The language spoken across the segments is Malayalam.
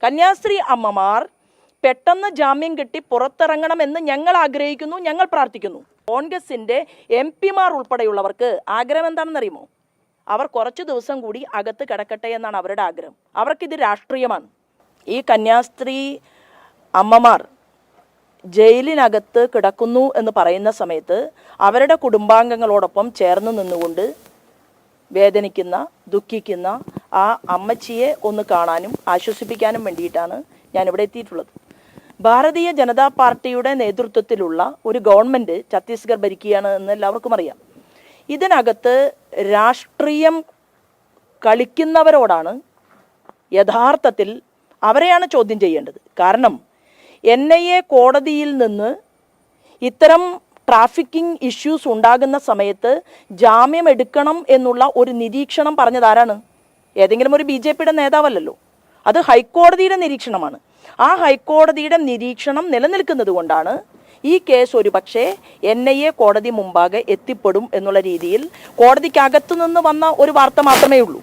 കന്യാസ്ത്രീ അമ്മമാർ പെട്ടെന്ന് ജാമ്യം കിട്ടി പുറത്തിറങ്ങണമെന്ന് ഞങ്ങൾ ആഗ്രഹിക്കുന്നു, ഞങ്ങൾ പ്രാർത്ഥിക്കുന്നു. കോൺഗ്രസിൻ്റെ MP-മാർ ഉൾപ്പെടെയുള്ളവർക്ക് ആഗ്രഹം എന്താണെന്നറിയുമോ? അവർ കുറച്ച് ദിവസം കൂടി അകത്ത് കിടക്കട്ടെ എന്നാണ് അവരുടെ ആഗ്രഹം. അവർക്കിത് രാഷ്ട്രീയമാണ്. ഈ കന്യാസ്ത്രീ അമ്മമാർ ജയിലിനകത്ത് കിടക്കുന്നു എന്ന് പറയുന്ന സമയത്ത് അവരുടെ കുടുംബാംഗങ്ങളോടൊപ്പം ചേർന്ന് നിന്നുകൊണ്ട് വേദനിക്കുന്ന, ദുഃഖിക്കുന്ന ആ അമ്മച്ചിയെ ഒന്ന് കാണാനും ആശ്വസിപ്പിക്കാനും വേണ്ടിയിട്ടാണ് ഞാനിവിടെ എത്തിയിട്ടുള്ളത്. ഭാരതീയ ജനതാ പാർട്ടിയുടെ നേതൃത്വത്തിലുള്ള ഒരു ഗവൺമെൻറ് ഛത്തീസ്ഗഡ് ഭരിക്കുകയാണ് എന്ന് എല്ലാവർക്കും അറിയാം. ഇതിനകത്ത് രാഷ്ട്രീയം കളിക്കുന്നവരോടാണ് യഥാർത്ഥത്തിൽ അവരെയാണ് ചോദ്യം ചെയ്യേണ്ടത്. കാരണം NIA കോടതിയിൽ നിന്ന് ഇത്തരം ട്രാഫിക്കിംഗ് ഇഷ്യൂസ് ഉണ്ടാകുന്ന സമയത്ത് ജാമ്യം എടുക്കണം എന്നുള്ള ഒരു നിരീക്ഷണം പറഞ്ഞതാരാണ്? ഏതെങ്കിലും ഒരു BJPയുടെ നേതാവല്ലല്ലോ. അത് ഹൈക്കോടതിയുടെ നിരീക്ഷണമാണ്. ആ ഹൈക്കോടതിയുടെ നിരീക്ഷണം നിലനിൽക്കുന്നത് കൊണ്ടാണ് ഈ കേസ് ഒരു പക്ഷേ NIA കോടതി മുമ്പാകെ എത്തിപ്പെടും എന്നുള്ള രീതിയിൽ കോടതിക്കകത്തു നിന്ന് വന്ന ഒരു വാർത്ത മാത്രമേ ഉള്ളൂ.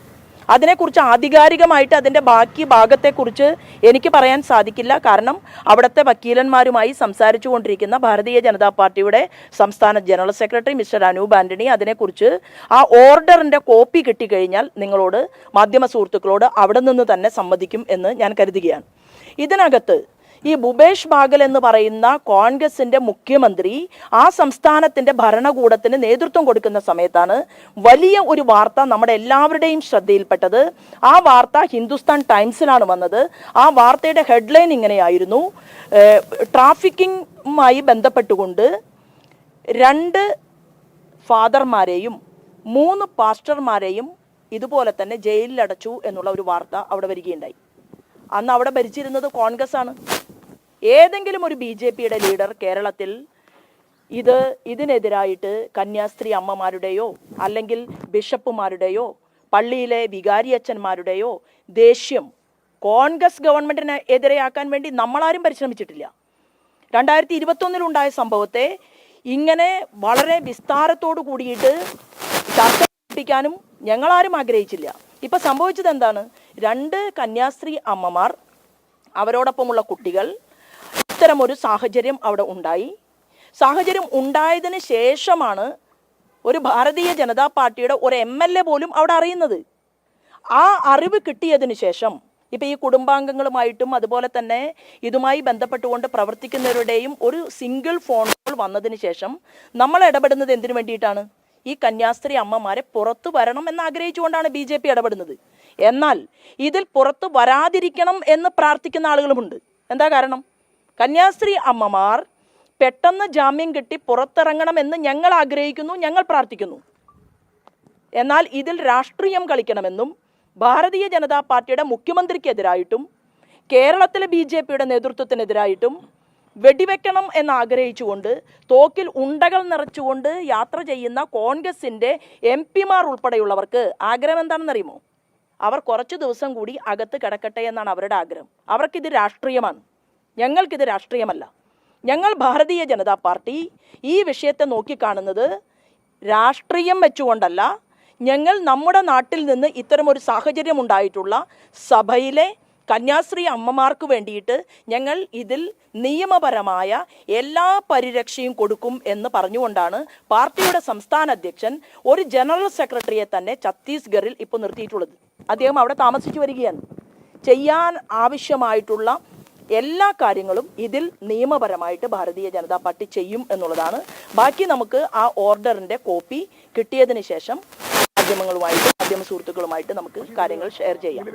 അതിനെക്കുറിച്ച് ആധികാരികമായിട്ട് അതിൻ്റെ ബാക്കി ഭാഗത്തെക്കുറിച്ച് എനിക്ക് പറയാൻ സാധിക്കില്ല. കാരണം അവിടുത്തെ വക്കീലന്മാരുമായി സംസാരിച്ചു കൊണ്ടിരിക്കുന്ന ഭാരതീയ ജനതാ പാർട്ടിയുടെ സംസ്ഥാന general secretary mister Anoop Antony അതിനെക്കുറിച്ച് ആ ഓർഡറിൻ്റെ കോപ്പി കിട്ടിക്കഴിഞ്ഞാൽ നിങ്ങളോട് മാധ്യമ സുഹൃത്തുക്കളോട് അവിടെ നിന്ന് തന്നെ സമ്മതിക്കും എന്ന് ഞാൻ കരുതുകയാണ്. ഇതിനകത്ത് ഈ ഭൂപേഷ് ബാഗൽ എന്ന് പറയുന്ന കോൺഗ്രസിൻ്റെ മുഖ്യമന്ത്രി ആ സംസ്ഥാനത്തിൻ്റെ ഭരണകൂടത്തിന് നേതൃത്വം കൊടുക്കുന്ന സമയത്താണ് വലിയ ഒരു വാർത്ത നമ്മുടെ എല്ലാവരുടെയും ശ്രദ്ധയിൽപ്പെട്ടത്. ആ വാർത്ത ഹിന്ദുസ്ഥാൻ ടൈംസിലാണ് വന്നത്. ആ വാർത്തയുടെ ഹെഡ്ലൈൻ ഇങ്ങനെയായിരുന്നു: ട്രാഫിക്കിങ്ങുമായി ബന്ധപ്പെട്ടുകൊണ്ട് 2 ഫാദർമാരെയും 3 പാസ്റ്റർമാരെയും ഇതുപോലെ തന്നെ ജയിലിലടച്ചു എന്നുള്ള ഒരു വാർത്ത അവിടെ വരികയുണ്ടായി. അന്ന് അവിടെ ഭരിച്ചിരുന്നത് കോൺഗ്രസ് ആണ്. ഏതെങ്കിലും ഒരു BJPയുടെ ലീഡർ കേരളത്തിൽ ഇതിനെതിരായിട്ട് കന്യാസ്ത്രീ അമ്മമാരുടെയോ അല്ലെങ്കിൽ ബിഷപ്പുമാരുടെയോ പള്ളിയിലെ വികാരിയച്ഛന്മാരുടെയോ ദേഷ്യം കോൺഗ്രസ് ഗവൺമെൻറ്റിന് എതിരെയാക്കാൻ വേണ്ടി നമ്മളാരും പരിശ്രമിച്ചിട്ടില്ല. 2021 സംഭവത്തെ ഇങ്ങനെ വളരെ വിസ്താരത്തോടു കൂടിയിട്ട് ചർച്ച ചെയ്യിപ്പിക്കാനും ഞങ്ങളാരും ആഗ്രഹിച്ചില്ല. ഇപ്പം സംഭവിച്ചത് എന്താണ്? 2 കന്യാസ്ത്രീ അമ്മമാർ, അവരോടൊപ്പമുള്ള കുട്ടികൾ, ഇത്തരമൊരു സാഹചര്യം അവിടെ ഉണ്ടായി. സാഹചര്യം ഉണ്ടായതിന് ശേഷമാണ് ഒരു ഭാരതീയ ജനതാ പാർട്ടിയുടെ ഒരു MLA പോലും അവിടെ അറിയുന്നത്. ആ അറിവ് കിട്ടിയതിന് ശേഷം ഇപ്പം ഈ കുടുംബാംഗങ്ങളുമായിട്ടും അതുപോലെ തന്നെ ഇതുമായി ബന്ധപ്പെട്ടുകൊണ്ട് പ്രവർത്തിക്കുന്നവരുടെയും ഒരു സിംഗിൾ ഫോൺ കോൾ വന്നതിന് ശേഷം നമ്മൾ ഇടപെടുന്നത് എന്തിനു വേണ്ടിയിട്ടാണ്? ഈ കന്യാസ്ത്രീ അമ്മമാരെ പുറത്തു വരണം എന്ന് ആഗ്രഹിച്ചുകൊണ്ടാണ് BJP ഇടപെടുന്നത്. എന്നാൽ ഇതിൽ പുറത്തു വരാതിരിക്കണം എന്ന് പ്രാർത്ഥിക്കുന്ന ആളുകളുമുണ്ട്. എന്താ കാരണം? കന്യാസ്ത്രീ അമ്മമാർ പെട്ടെന്ന് ജാമ്യം കിട്ടി പുറത്തിറങ്ങണമെന്ന് ഞങ്ങൾ ആഗ്രഹിക്കുന്നു, ഞങ്ങൾ പ്രാർത്ഥിക്കുന്നു. എന്നാൽ ഇതിൽ രാഷ്ട്രീയം കളിക്കണമെന്നും ഭാരതീയ ജനതാ പാർട്ടിയുടെ മുഖ്യമന്ത്രിക്കെതിരായിട്ടും കേരളത്തിലെ BJPയുടെ നേതൃത്വത്തിനെതിരായിട്ടും വെടിവെക്കണം എന്ന് ആഗ്രഹിച്ചുകൊണ്ട് തോക്കിൽ ഉണ്ടകൾ നിറച്ചുകൊണ്ട് യാത്ര ചെയ്യുന്ന കോൺഗ്രസിൻ്റെ MP-മാർ ഉൾപ്പെടെയുള്ളവർക്ക് ആഗ്രഹം എന്താണെന്നറിയുമോ? അവർ കുറച്ച് ദിവസം കൂടി അകത്ത് കിടക്കട്ടെ എന്നാണ് അവരുടെ ആഗ്രഹം. അവർക്കിത് രാഷ്ട്രീയമാണ്. ഞങ്ങൾക്കിത് രാഷ്ട്രീയമല്ല. ഞങ്ങൾ ഭാരതീയ ജനതാ പാർട്ടി ഈ വിഷയത്തെ നോക്കിക്കാണുന്നത് രാഷ്ട്രീയം വെച്ചുകൊണ്ടല്ല. ഞങ്ങൾ നമ്മുടെ നാട്ടിൽ നിന്ന് ഇത്തരമൊരു സാഹചര്യം ഉണ്ടായിട്ടുള്ള സഭയിലെ കന്യാസ്ത്രീ അമ്മമാർക്ക് വേണ്ടിയിട്ട് ഞങ്ങൾ ഇതിൽ നിയമപരമായ എല്ലാ പരിരക്ഷയും കൊടുക്കും എന്ന് പറഞ്ഞുകൊണ്ടാണ് പാർട്ടിയുടെ സംസ്ഥാന അധ്യക്ഷൻ ഒരു ജനറൽ സെക്രട്ടറിയെ തന്നെ ഛത്തീസ്ഗഡിൽ ഇപ്പോൾ നിർത്തിയിട്ടുള്ളത്. അദ്ദേഹം അവിടെ താമസിച്ചു വരികയാണ്. ചെയ്യാൻ ആവശ്യമായിട്ടുള്ള എല്ലാ കാര്യങ്ങളും ഇതിൽ നിയമപരമായിട്ട് ഭാരതീയ ജനതാ പാർട്ടി ചെയ്യും എന്നുള്ളതാണ്. ബാക്കി നമുക്ക് ആ ഓർഡറിൻ്റെ കോപ്പി കിട്ടിയതിന് ശേഷം മാധ്യമ സുഹൃത്തുക്കളുമായിട്ട് നമുക്ക് കാര്യങ്ങൾ ഷെയർ ചെയ്യാം.